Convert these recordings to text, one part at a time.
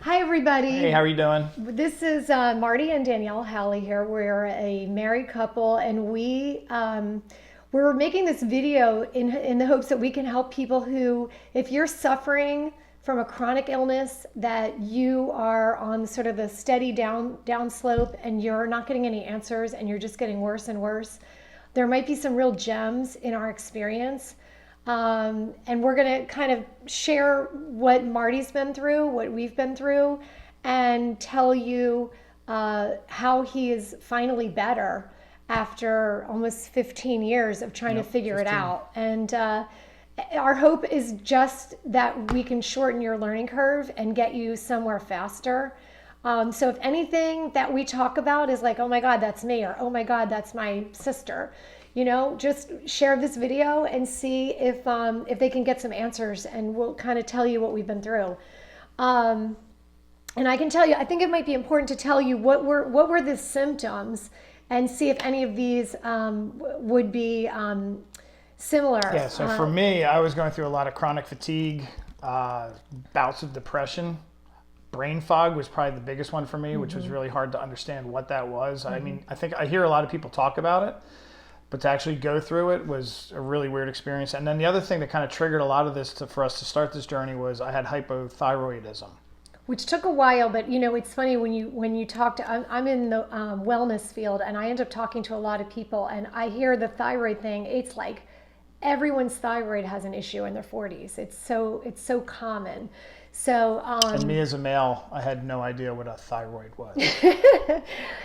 Hi, everybody. Hey, how are you doing? This is Marty and Danielle Howley here. We're a married couple, and we're making this video in the hopes that we can help people who, if you're suffering from a chronic illness, that you are on sort of the steady down slope, and you're not getting any answers, and you're just getting worse and worse. There might be some real gems in our experience. And we're going to kind of share what Marty's been through, what we've been through, and tell you how he is finally better after almost 15 years of trying to figure 15. It out. And our hope is just that we can shorten your learning curve and get you somewhere faster. So if anything that we talk about is like, oh my God, that's me, or oh my God, that's my sister, just share this video and see if they can get some answers, and we'll kind of tell you what we've been through. And I can tell you, I think it might be important to tell you what were the symptoms, and see if any of these would be similar. Yeah, so for me, I was going through a lot of chronic fatigue, bouts of depression. Brain fog was probably the biggest one for me, which was really hard to understand what that was. I mean, I think I hear a lot of people talk about it, but to actually go through it was a really weird experience. And then the other thing that kind of triggered a lot of this for us to start this journey was I had hypothyroidism. Which took a while, but it's funny when you talk to, I'm in the wellness field, and I end up talking to a lot of people, and I hear the thyroid thing. It's like everyone's thyroid has an issue in their 40s. It's so common. So, and me as a male, I had no idea what a thyroid was.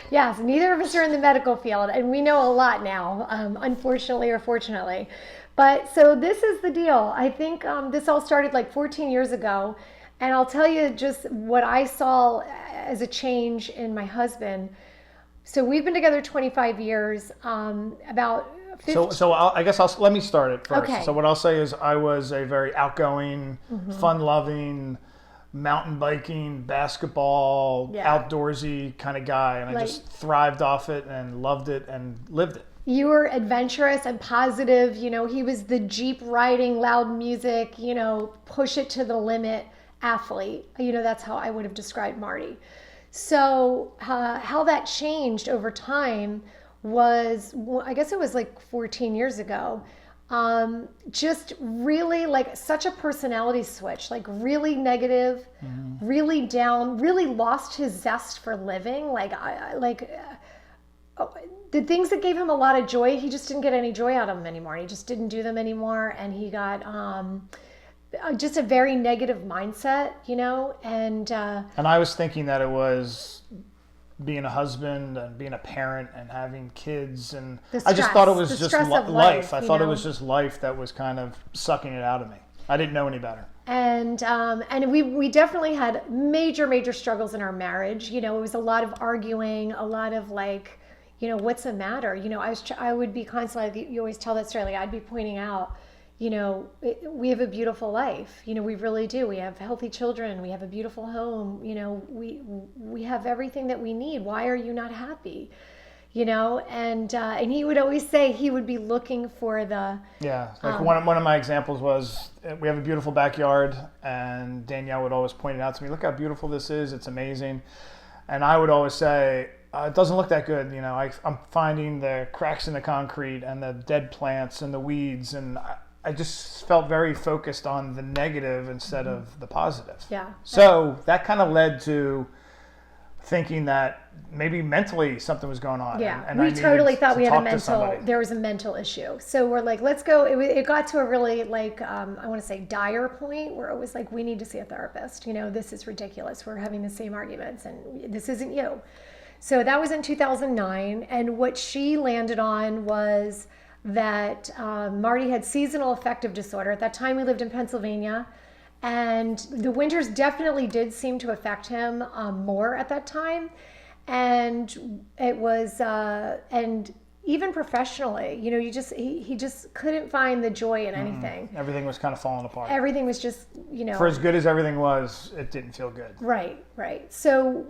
Yes, neither of us are in the medical field, and we know a lot now, unfortunately or fortunately. But so this is the deal. I think this all started like 14 years ago, and I'll tell you just what I saw as a change in my husband. So we've been together 25 years, about 50. So let me start it first. Okay. So what I'll say is I was a very outgoing, fun-loving, mountain biking, basketball, outdoorsy kind of guy, and I just thrived off it and loved it and lived it. You were adventurous and positive. He was the Jeep riding, loud music, push it to the limit athlete. That's how I would have described Marty. So how that changed over time was, I guess it was like 14 years ago, just really like such a personality switch, like really negative, really down, really lost his zest for living. The things that gave him a lot of joy, he just didn't get any joy out of them anymore. He just didn't do them anymore, and he got just a very negative mindset, and I was thinking that it was being a husband and being a parent and having kids, and I just thought it was just life. I thought it was just life that was kind of sucking it out of me. I didn't know any better. And we definitely had major struggles in our marriage. It was a lot of arguing, a lot of like, what's the matter? I would be constantly, you always tell that story, like I'd be pointing out, we have a beautiful life. We really do. We have healthy children. We have a beautiful home. We have everything that we need. Why are you not happy? And he would always say he would be looking for the... Yeah, like one of my examples was, we have a beautiful backyard, and Danielle would always point it out to me, look how beautiful this is. It's amazing. And I would always say, it doesn't look that good. I'm finding the cracks in the concrete and the dead plants and the weeds, and I just felt very focused on the negative instead of the positive. Yeah. So that kind of led to thinking that maybe mentally something was going on. Yeah. And we totally thought we had there was a mental issue. So we're like, let's go. It got to a really I want to say dire point where it was like, we need to see a therapist. This is ridiculous. We're having the same arguments, and this isn't you. So that was in 2009. And what she landed on was that Marty had seasonal affective disorder. At that time, we lived in Pennsylvania, and the winters definitely did seem to affect him more at that time. And it was, and even professionally, he just couldn't find the joy in anything. Everything was kind of falling apart. Everything was just, For as good as everything was, it didn't feel good. Right. So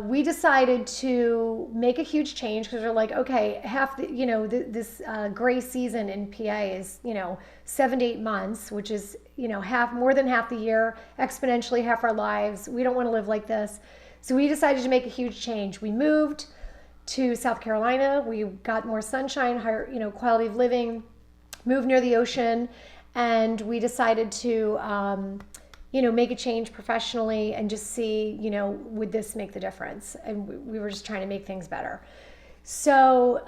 we decided to make a huge change because we're like, okay, half the, this gray season in PA is, 7 to 8 months, which is, more than half the year, exponentially half our lives. We don't want to live like this. So we decided to make a huge change. We moved to South Carolina. We got more sunshine, higher, quality of living, moved near the ocean, and we decided to, make a change professionally and just see, would this make the difference? And we were just trying to make things better. So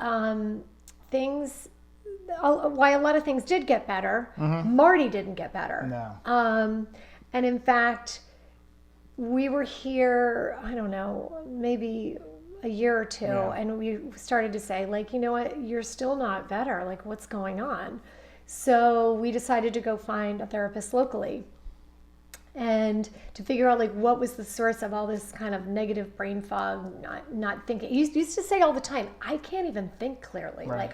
why a lot of things did get better, Marty didn't get better. No. And in fact, we were here, I don't know, maybe a year or two, and we started to say, like, you know what, you're still not better. Like, what's going on? So we decided to go find a therapist locally and to figure out, like, what was the source of all this kind of negative brain fog, not thinking. You used to say all the time, I can't even think clearly. Right.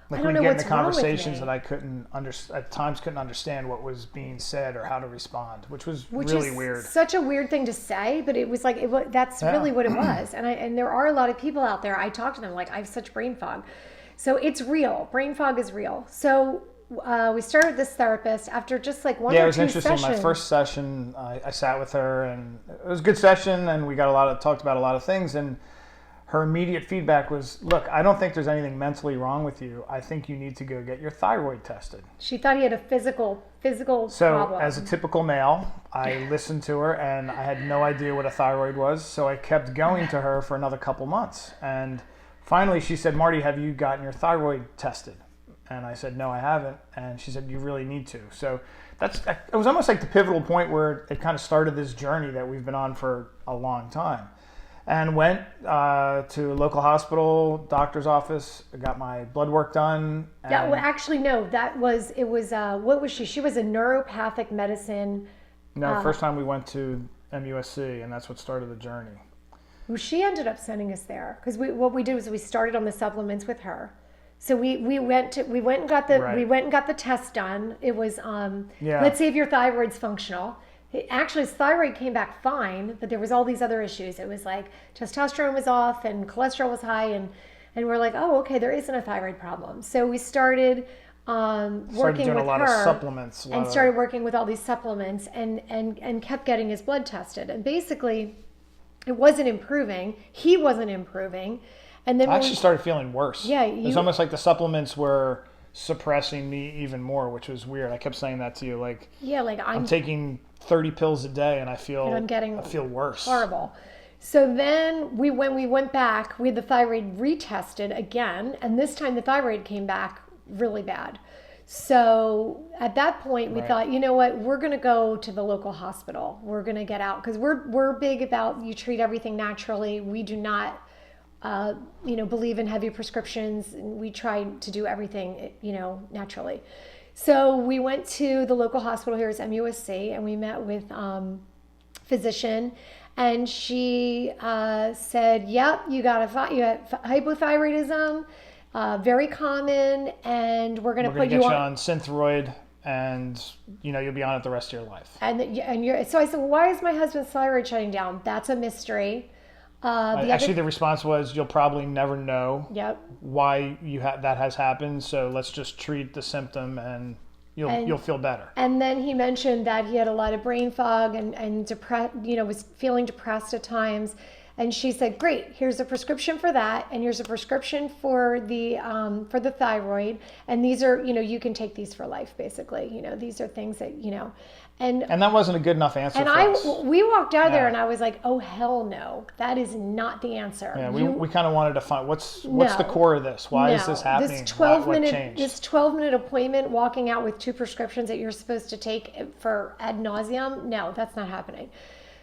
I don't know get what's into wrong with conversations me. that I at times couldn't understand what was being said or how to respond, which was really weird. Such a weird thing to say, but it was like that's really what it was. And there are a lot of people out there. I talk to them like, I have such brain fog, so it's real. Brain fog is real. So we started this therapist after just like one or two sessions. Yeah, it was interesting. My first session, I sat with her, and it was a good session, and we talked about a lot of things, and her immediate feedback was, look, I don't think there's anything mentally wrong with you. I think you need to go get your thyroid tested. She thought he had a physical problem. So as a typical male, I listened to her, and I had no idea what a thyroid was. So I kept going to her for another couple months. And finally she said, Marty, have you gotten your thyroid tested? And I said, no, I haven't. And she said, you really need to. So it was almost like the pivotal point where it kind of started this journey that we've been on for a long time. And went to a local hospital, doctor's office, got my blood work done. Yeah, well, actually, no, what was she? She was a neuropathic medicine. No, first time we went to MUSC, and that's what started the journey. Well, she ended up sending us there because what we did was we started on the supplements with her. So we went and got the test done. It was let's see if your thyroid's functional. Actually, his thyroid came back fine, but there was all these other issues. It was like testosterone was off and cholesterol was high, and we're like, oh, okay, there isn't a thyroid problem. So we started working with her supplements, and started working with all these supplements, and kept getting his blood tested. And basically, it wasn't improving. He wasn't improving, and then I actually started feeling worse. Yeah, it's almost like the supplements were suppressing me even more, which was weird. I kept saying that to you, like, yeah, like I'm taking 30 pills a day, and I feel worse. Horrible. So then when we went back, we had the thyroid retested again, and this time the thyroid came back really bad. So at that point, we thought, you know what, we're going to go to the local hospital. We're going to get out because we're big about you treat everything naturally. We do not believe in heavy prescriptions, and we try to do everything, naturally. So we went to the local hospital here at MUSC, and we met with physician, and she said, "Yep, you have hypothyroidism, very common, and we're going to put you on Synthroid, and you'll be on it the rest of your life." So I said, well, "Why is my husband's thyroid shutting down?" That's a mystery. The response was, you'll probably never know why that has happened, so let's just treat the symptom and you'll feel better. And then he mentioned that he had a lot of brain fog and was feeling depressed at times. And she said, great, here's a prescription for that, and here's a prescription for the thyroid, and these are, you can take these for life, basically. These are things that, and that wasn't a good enough answer for us. We walked out of there, and I was like, oh, hell no, that is not the answer. Yeah, we kind of wanted to find, what's the core of this? Why is this happening? This 12-minute appointment, walking out with 2 prescriptions that you're supposed to take for ad nauseum, no, that's not happening.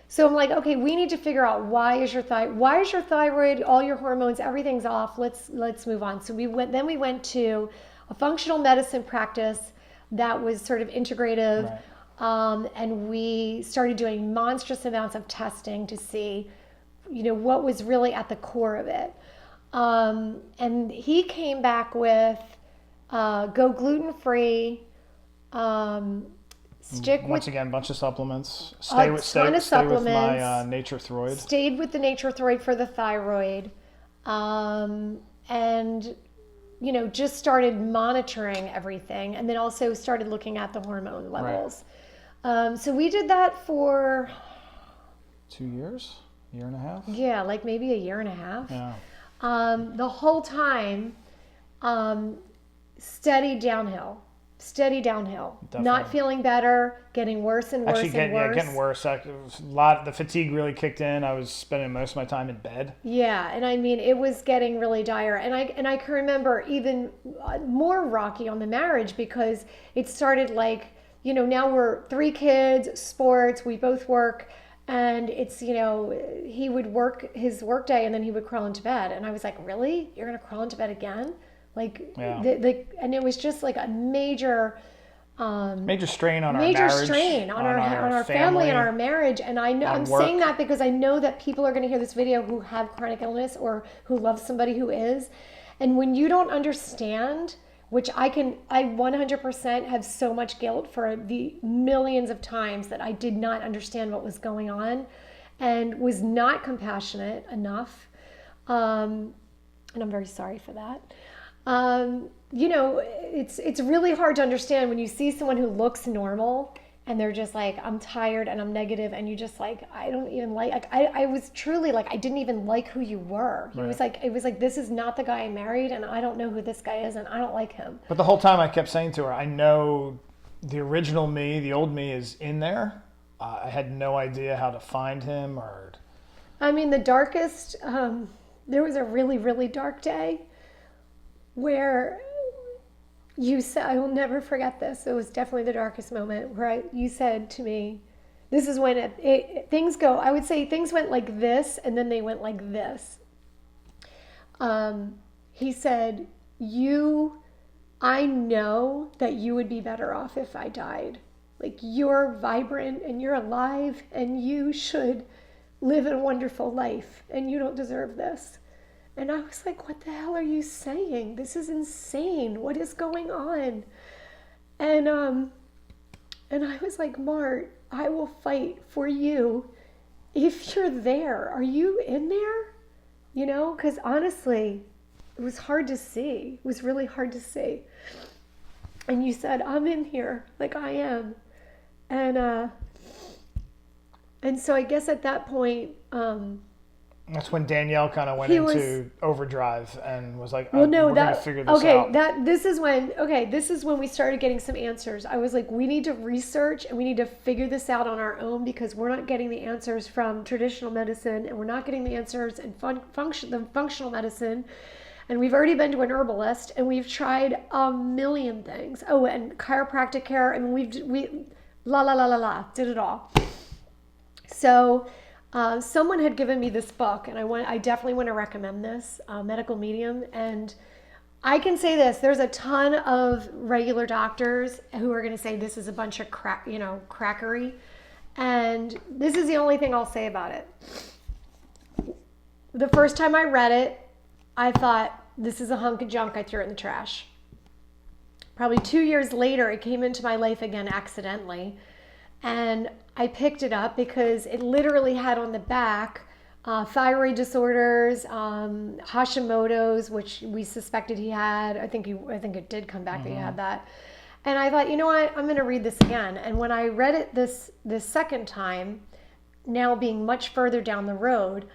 So I'm like, okay, we need to figure out why is your thyroid, all your hormones, everything's off. Let's move on. So we went to a functional medicine practice that was sort of integrative, and we started doing monstrous amounts of testing to see, what was really at the core of it. And he came back with go gluten free, stick with Once again, bunch of supplements. ton of Stay with supplements. my Nature Throid. Stayed with the Nature Throid for the thyroid, and just started monitoring everything, and then also started looking at the hormone levels. So we did that for 2 years, year and a half. yeah, like maybe a year and a half. Yeah. The whole time, steady downhill. Definitely. Not feeling better, getting worse and worse Actually, and worse. getting worse. The fatigue really kicked in. I was spending most of my time in bed. Yeah, and I mean, it was getting really dire. And I can remember even more rocky on the marriage, because it started like, now we're 3 kids, sports, we both work. And it's, he would work his work day and then he would crawl into bed. And I was like, really? You're going to crawl into bed again? Like, and it was just like a major strain on our major marriage, strain on our family and our marriage. And I'm saying that because I know that people are going to hear this video who have chronic illness or who love somebody who is. And when you don't understand, which I 100% have so much guilt for the millions of times that I did not understand what was going on and was not compassionate enough. And I'm very sorry for that. It's really hard to understand when you see someone who looks normal and they're just like, I'm tired and I'm negative, and you just like, I don't even like I was truly like, I didn't even like who you were. It was like, this is not the guy I married, and I don't know who this guy is, and I don't like him. But the whole time I kept saying to her, I know the original me, the old me, is in there. I had no idea how to find him I mean, the darkest, there was a really, really dark day where you said, I will never forget this. It was definitely the darkest moment where you said to me, this is when things go, I would say things went like this, and then they went like this. He said, I know that you would be better off if I died. Like, you're vibrant and you're alive and you should live a wonderful life, and you don't deserve this. And I was like, what the hell are you saying? This is insane. What is going on? And I was like, Mart, I will fight for you if you're there. Are you in there? Because honestly, it was hard to see. It was really hard to see. And you said, I'm in here, like I am. And so I guess at that point, that's when Danielle kind of went into overdrive and was like, we're going to figure this out. This is when we started getting some answers. I was like, we need to research and we need to figure this out on our own, because we're not getting the answers from traditional medicine, and we're not getting the answers in functional medicine. And we've already been to an herbalist, and we've tried a million things. Oh, and chiropractic care, and we did it all. So someone had given me this book, and I definitely want to recommend this, Medical Medium. And I can say this, there's a ton of regular doctors who are going to say this is a bunch of crackery. And this is the only thing I'll say about it. The first time I read it, I thought, this is a hunk of junk. I threw it in the trash. Probably 2 years later, it came into my life again accidentally. And I picked it up because it literally had on the back thyroid disorders, Hashimoto's, which we suspected he had. I think it did come back that he had that. And I thought, you know what? I'm going to read this again. And when I read it this second time, now being much further down the road,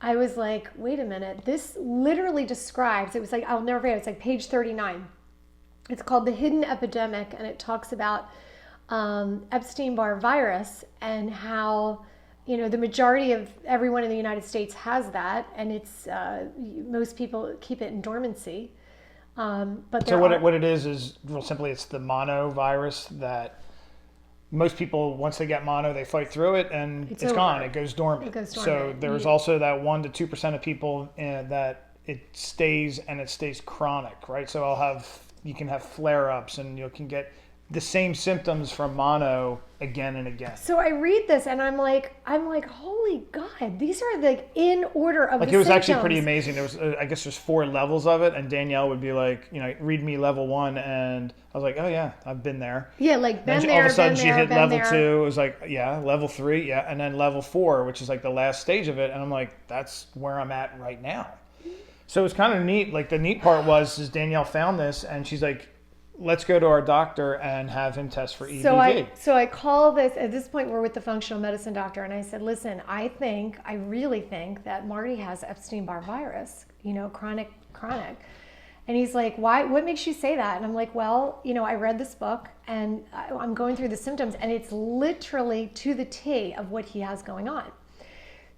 I was like, wait a minute. This literally describes, it was like, I'll never forget, it's like page 39. It's called The Hidden Epidemic, and it talks about Epstein-Barr virus and how, the majority of everyone in the United States has that, and it's most people keep it in dormancy. But so what it is real simply, it's the mono virus that most people, once they get mono, they fight through it, and it's gone. It goes dormant. So there's also that 1 to 2% of people that it stays chronic, right? So you can have flare-ups, and you can get the same symptoms from mono again and again. So I read this and I'm like, holy God, these are like in order of like the it was symptoms. Actually pretty amazing. There was, I guess there's 4 levels of it, and Danielle would be like, read me level 1, and I was like, oh yeah, I've been there. Yeah, like been there, all of a sudden been she there, hit been level there. 2. It was like, yeah, level 3, yeah, and then level 4, which is like the last stage of it, and I'm like, that's where I'm at right now. So it was kind of neat. Like the neat part is Danielle found this, and she's like, let's go to our doctor and have him test for EBV. So I call this, at this point we're with the functional medicine doctor, and I said, listen, I really think that Marty has Epstein-Barr virus, chronic. And he's like, why, what makes you say that? And I'm like, well, I read this book and I'm going through the symptoms, and it's literally to the T of what he has going on.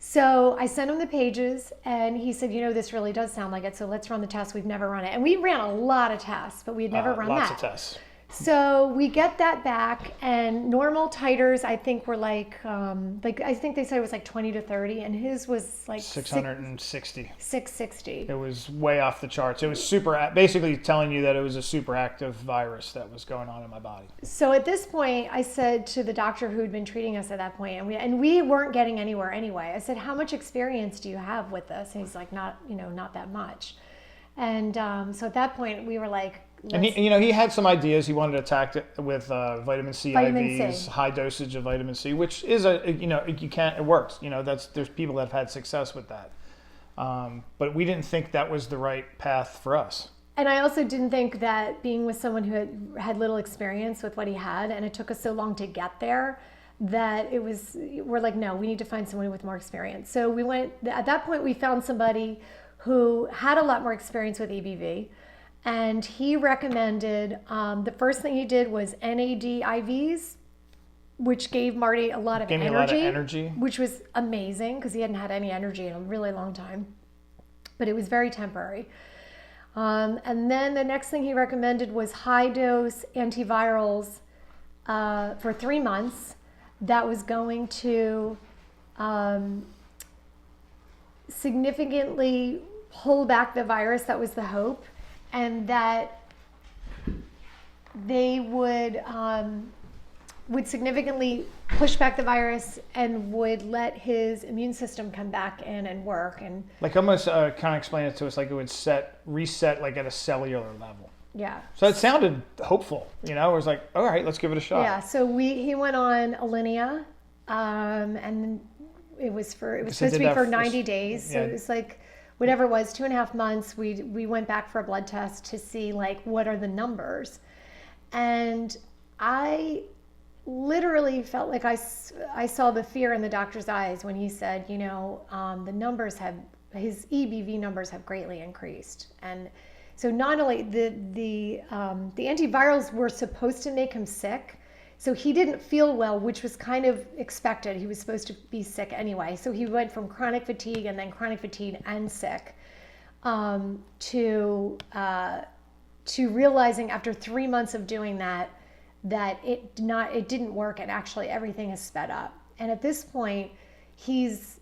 So I sent him the pages, and he said, this really does sound like it, so let's run the test. We've never run it. And we ran a lot of tests, but we'd never run lots that. Lots of tests. So we get that back, and normal titers, I think, were like I think they said it was like 20 to 30, and his was like 660. 660. It was way off the charts. It was basically telling you that it was a super active virus that was going on in my body. So at this point, I said to the doctor who had been treating us at that point, and we weren't getting anywhere anyway. I said, how much experience do you have with this? And he's like, not that much. And so at that point, we were like, and he had some ideas. He wanted to attack it with vitamin C IVs, high dosage of vitamin C, which is it works. There's people that have had success with that. But we didn't think that was the right path for us. And I also didn't think that being with someone who had little experience with what he had, and it took us so long to get there, that we're like, no, we need to find someone with more experience. So at that point, we found somebody who had a lot more experience with EBV. And he recommended, the first thing he did was NAD IVs, which gave Marty a lot of energy, which was amazing because he hadn't had any energy in a really long time. But it was very temporary. And then the next thing he recommended was high dose antivirals for 3 months. That was going to significantly pull back the virus. That was the hope. And that they would significantly push back the virus and would let his immune system come back in and work. And like almost kind of explain it to us like it would reset like at a cellular level. Yeah. So it sounded hopeful, It was like, all right, let's give it a shot. Yeah. So he went on Alinea, and it was supposed to be for 90 days. So it was like, whatever it was, 2.5 months, we went back for a blood test to see like what are the numbers. And I literally felt like I saw the fear in the doctor's eyes when he said, his EBV numbers have greatly increased. And so not only the antivirals were supposed to make him sick, so he didn't feel well, which was kind of expected. He was supposed to be sick anyway. So he went from chronic fatigue and then chronic fatigue and sick to realizing after 3 months of doing that it didn't work, and actually everything is sped up. And at this point, he's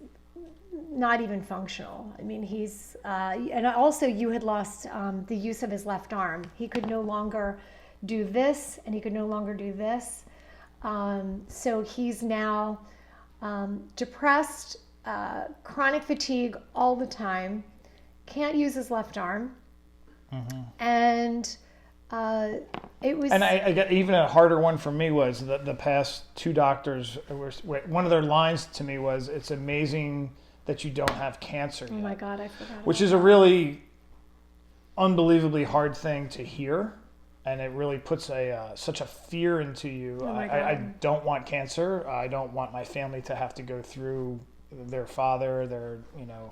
not even functional. I mean, and also you had lost the use of his left arm. He could no longer do this, and he could no longer do this. So he's now depressed, chronic fatigue all the time, can't use his left arm. Mm-hmm. And it was... And I got even a harder one for me was the past 2 doctors, one of their lines to me was, it's amazing that you don't have cancer yet. Oh my God, I forgot. Which is a really unbelievably hard thing to hear. And it really puts such a fear into you. Oh I don't want cancer. I don't want my family to have to go through their father, their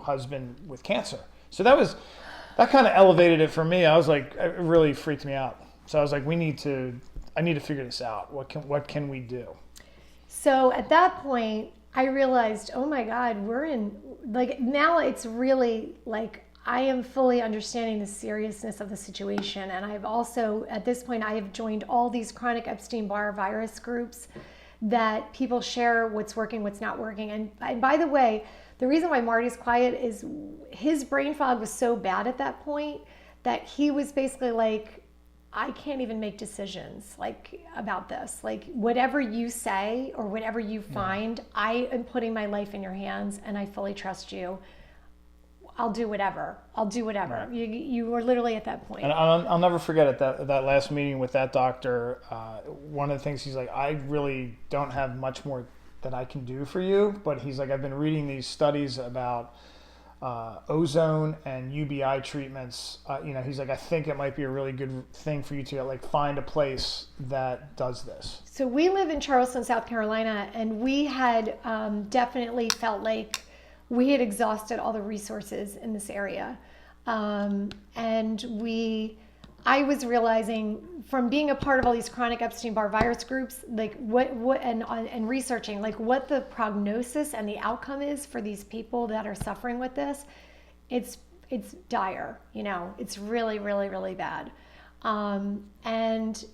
husband with cancer. So that kind of elevated it for me. I was like, it really freaked me out. So I was like, I need to figure this out. What can we do? So at that point, I realized, oh my God, we're in, like, now it's really like, I am fully understanding the seriousness of the situation. And I've also, at this point, I have joined all these chronic Epstein-Barr virus groups that people share what's working, what's not working. And by the way, the reason why Marty's quiet is his brain fog was so bad at that point that he was basically like, I can't even make decisions like about this. Like whatever you say or whatever you find, I am putting my life in your hands and I fully trust you. I'll do whatever. I'll do whatever. Right. You were literally at that point. And I'll never forget it, that last meeting with that doctor. One of the things he's like, I really don't have much more that I can do for you, but he's like, I've been reading these studies about ozone and UBI treatments. He's like, I think it might be a really good thing for you to like find a place that does this. So we live in Charleston, South Carolina, and we had definitely felt like we had exhausted all the resources in this area. I was realizing from being a part of all these chronic Epstein-Barr virus groups, like and researching like what the prognosis and the outcome is for these people that are suffering with this. It's dire, it's really, really, really bad. And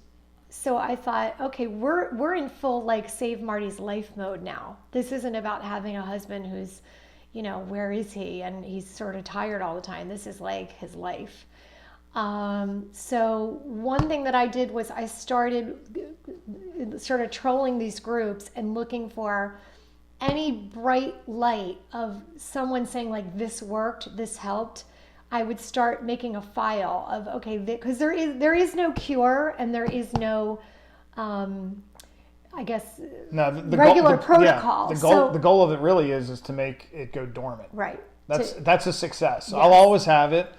so I thought, okay, we're in full like save Marty's life mode now. This isn't about having a husband who's, where is he? And he's sort of tired all the time. This is like his life. So one thing that I did was I started sort of trolling these groups and looking for any bright light of someone saying like, this worked, this helped. I would start making a file of, okay, because there is no cure and there is no, I guess, regular protocol. Yeah, the goal of it really is to make it go dormant. Right. That's a success. Yes. I'll always have it.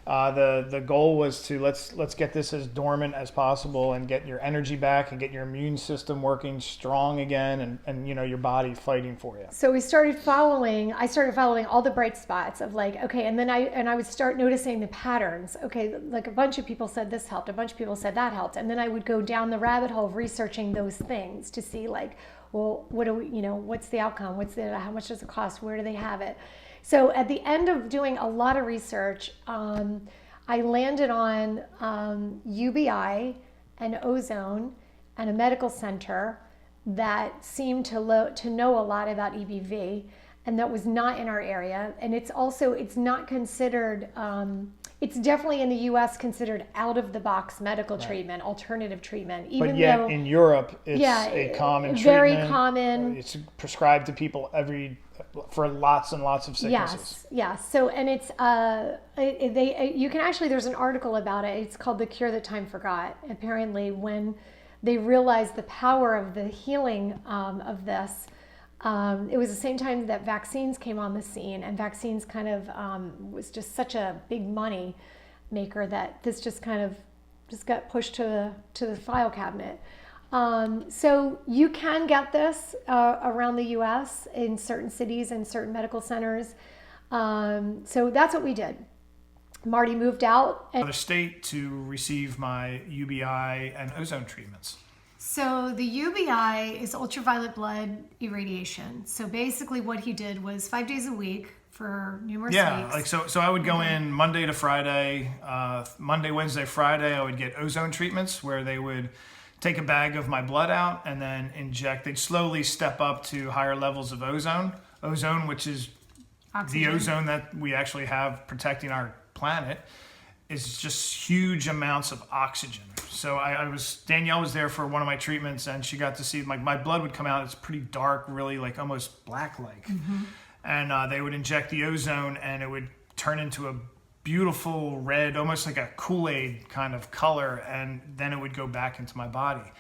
The goal was to let's get this as dormant as possible and get your energy back and get your immune system working strong again and your body fighting for you. So I started following all the bright spots of like, okay, and then I would start noticing the patterns. Okay, like a bunch of people said this helped, a bunch of people said that helped, and then I would go down the rabbit hole of researching those things to see like, well, what do we, what's the outcome? How much does it cost? Where do they have it? So at the end of doing a lot of research, I landed on UBI and ozone and a medical center that seemed to know a lot about EBV, and that was not in our area. And it's not considered, it's definitely in the US considered out of the box medical treatment, alternative treatment. But yet in Europe, it's a common treatment. Very common. It's prescribed to people for lots and lots of sicknesses. Yes. So, and it's you can actually, there's an article about it. It's called "The Cure That Time Forgot." Apparently, when they realized the power of the healing of this, it was the same time that vaccines came on the scene, and vaccines kind of was just such a big money maker that this just got pushed to the file cabinet. So you can get this around the U.S. in certain cities and certain medical centers. So that's what we did. Marty moved out. Another state to receive my UBI and ozone treatments. So the UBI is ultraviolet blood irradiation. So basically what he did was 5 days a week for numerous weeks. So I would go in Monday to Friday, Monday, Wednesday, Friday, I would get ozone treatments where they would take a bag of my blood out and then inject. They'd slowly step up to higher levels of ozone, which is oxygen. The ozone that we actually have protecting our planet, is just huge amounts of oxygen. So Danielle was there for one of my treatments, and she got to see my blood would come out. It's pretty dark, really like almost black-like. Mm-hmm. And they would inject the ozone, and it would turn into a beautiful red, almost like a Kool-Aid kind of color, and then it would go back into my body.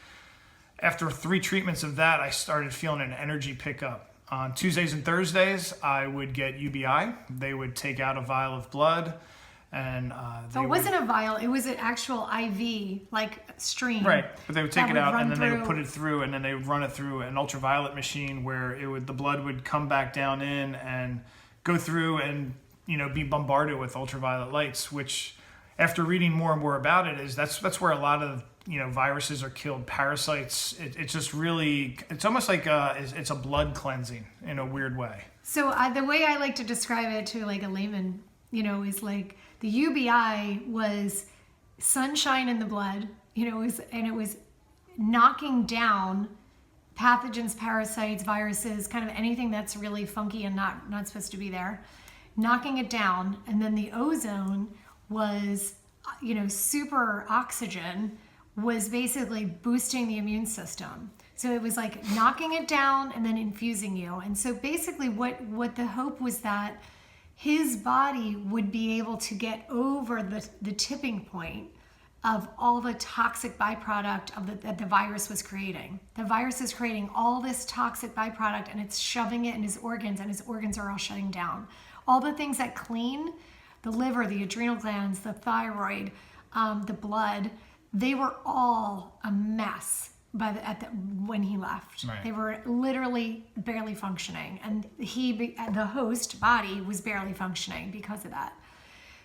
After 3 treatments of that, I started feeling an energy pickup. On Tuesdays and Thursdays, I would get UBI. They would take out a vial of blood, and it wasn't a vial; it was an actual IV, like stream. Right, but they would take it out, and then they would put it through, and then they would run it through an ultraviolet machine where the blood would come back down in and go through and be bombarded with ultraviolet lights, which after reading more and more about it that's where a lot of viruses are killed, parasites. It's just really, it's almost like it's a blood cleansing in a weird way. So the way I like to describe it to like a layman, is like the UBI was sunshine in the blood, it was knocking down pathogens, parasites, viruses, kind of anything that's really funky and not supposed to be there, knocking it down. And then the ozone was super oxygen was basically boosting the immune system. So it was like knocking it down and then infusing you. And so basically what the hope was that his body would be able to get over the tipping point of all the toxic byproduct that the virus was creating. The virus is creating all this toxic byproduct and it's shoving it in his organs, and his organs are all shutting down. All the things that clean, the liver, the adrenal glands, the thyroid, the blood, they were all a mess when he left. Right. They were literally barely functioning, and the host body was barely functioning because of that.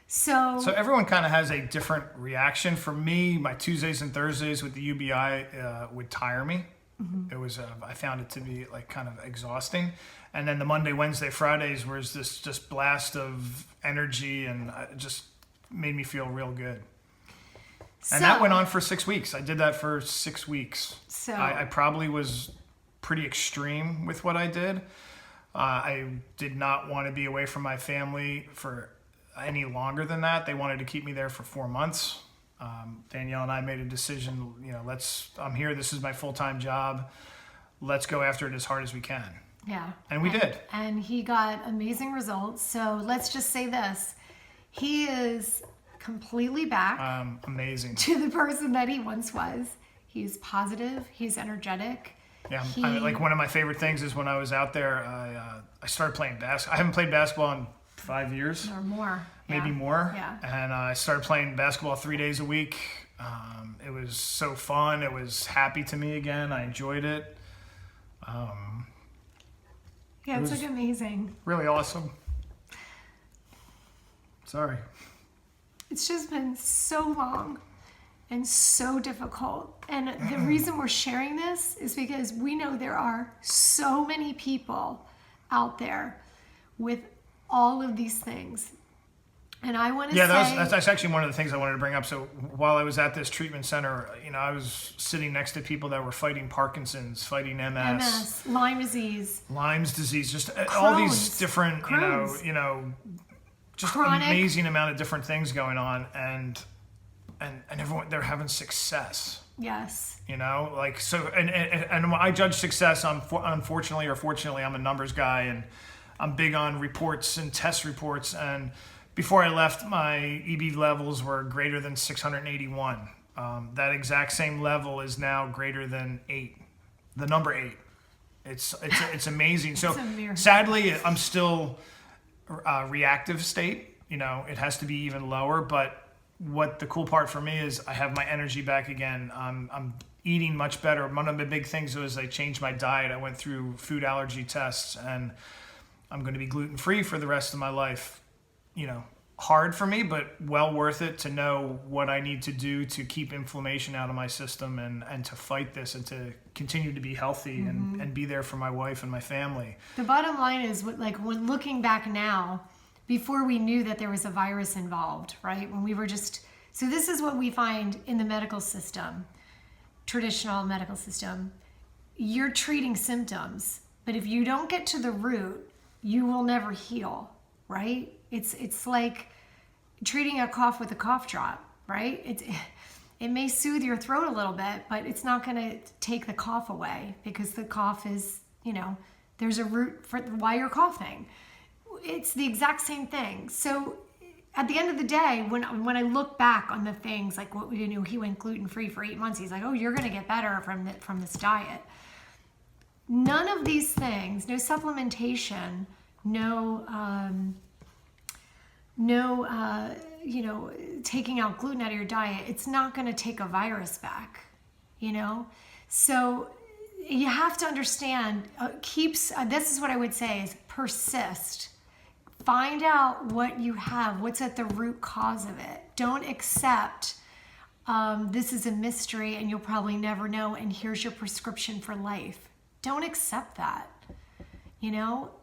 So everyone kind of has a different reaction. For me, my Tuesdays and Thursdays with the UBI would tire me. Mm-hmm. It was I found it to be like kind of exhausting. And then the Monday, Wednesday, Fridays was this just blast of energy, and it just made me feel real good. And that went on for 6 weeks. I did that for 6 weeks. So I probably was pretty extreme with what I did. I did not want to be away from my family for any longer than that. They wanted to keep me there for 4 months. Danielle and I made a decision, I'm here. This is my full-time job. Let's go after it as hard as we can. Yeah. And we did. And he got amazing results. So let's just say this. He is completely back. Amazing. To the person that he once was. He's positive. He's energetic. Yeah. Like one of my favorite things is when I was out there, I started playing basketball. I haven't played basketball in 5 years. Or more. Maybe more. Yeah. And I started playing basketball 3 days a week. It was so fun. It was happy to me again. I enjoyed it. Yeah, it's like amazing. Really awesome. Sorry. It's just been so long and so difficult. And the reason we're sharing this is because we know there are so many people out there with all of these things. And I want to say... that's actually one of the things I wanted to bring up. So while I was at this treatment center, I was sitting next to people that were fighting Parkinson's, fighting MS, Lyme disease, just Crohn's, all these different, Crohn's. Just Chronic. amazing amount of different things going on, and everyone, they're having success. Yes. And I judge success on, unfortunately or fortunately, I'm a numbers guy, and I'm big on reports and test reports. And before I left, my EBV levels were greater than 681. That exact same level is now greater than 8. The number 8. It's amazing. So sadly, I'm still reactive state. It has to be even lower. But what the cool part for me is I have my energy back again. I'm eating much better. One of the big things was I changed my diet. I went through food allergy tests, and I'm going to be gluten-free for the rest of my life. Hard for me, but well worth it to know what I need to do to keep inflammation out of my system and to fight this and to continue to be healthy and be there for my wife and my family. The bottom line is, when looking back now, before we knew that there was a virus involved, right? When we were so this is what we find in the medical system, traditional medical system. You're treating symptoms, but if you don't get to the root, you will never heal, right? It's like treating a cough with a cough drop, right? It may soothe your throat a little bit, but it's not going to take the cough away, because the cough is, there's a root for why you're coughing. It's the exact same thing. So at the end of the day, when I look back on the things like what he went gluten-free for 8 months. He's like, oh, you're going to get better from this diet. None of these things, no supplementation, no taking out gluten out of your diet, it's not going to take a virus back, So you have to understand, this is what I would say is persist. Find out what you have, what's at the root cause of it. Don't accept this is a mystery and you'll probably never know, and here's your prescription for life. Don't accept that.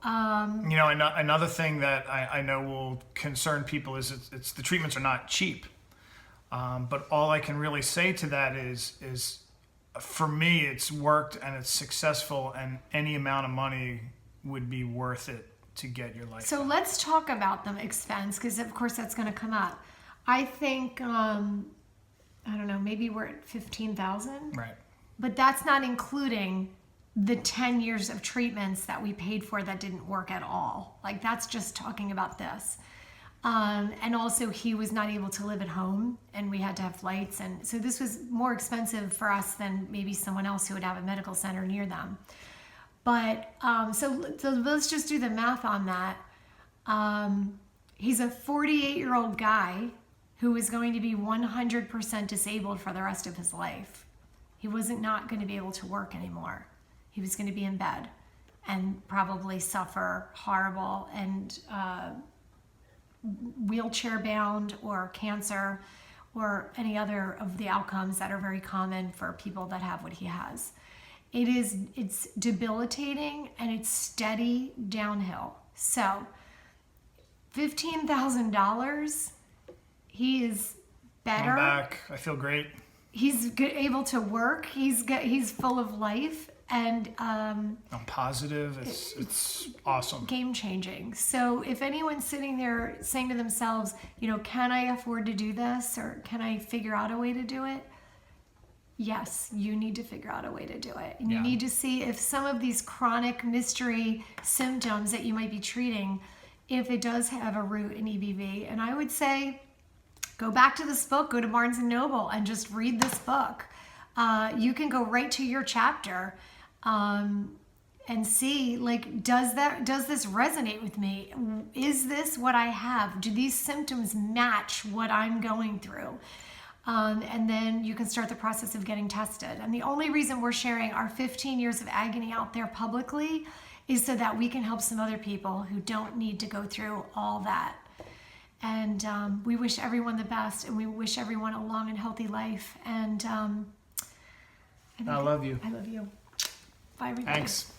Another thing that I know will concern people is it's the treatments are not cheap. But all I can really say to that is for me, it's worked and it's successful, and any amount of money would be worth it to get your life So back. Let's talk about the expense, because of course that's going to come up. I think, I don't know, maybe we're at 15,000. Right. But that's not including the 10 years of treatments that we paid for that didn't work at all. Like, that's just talking about this. And also, he was not able to live at home, and we had to have flights. And so this was more expensive for us than maybe someone else who would have a medical center near them. But so let's just do the math on that. He's a 48-year-old guy who is going to be 100% disabled for the rest of his life. He wasn't not going to be able to work anymore. He was going to be in bed and probably suffer horrible and wheelchair bound or cancer or any other of the outcomes that are very common for people that have what he has. It's debilitating and it's steady downhill. So $15,000, he is better. I'm back. I feel great. He's able to work. He's full of life, and I'm positive. It's awesome. Game changing. So if anyone's sitting there saying to themselves, can I afford to do this, or can I figure out a way to do it? Yes, you need to figure out a way to do it, and you need to see if some of these chronic mystery symptoms that you might be treating, if it does have a root in EBV. And I would say, go back to this book, go to Barnes & Noble and just read this book. You can go right to your chapter and see, like, does this resonate with me? Is this what I have? Do these symptoms match what I'm going through? And then you can start the process of getting tested. And the only reason we're sharing our 15 years of agony out there publicly is so that we can help some other people who don't need to go through all that. And we wish everyone the best, and we wish everyone a long and healthy life. And I love you. I love you. Bye, everybody. Thanks.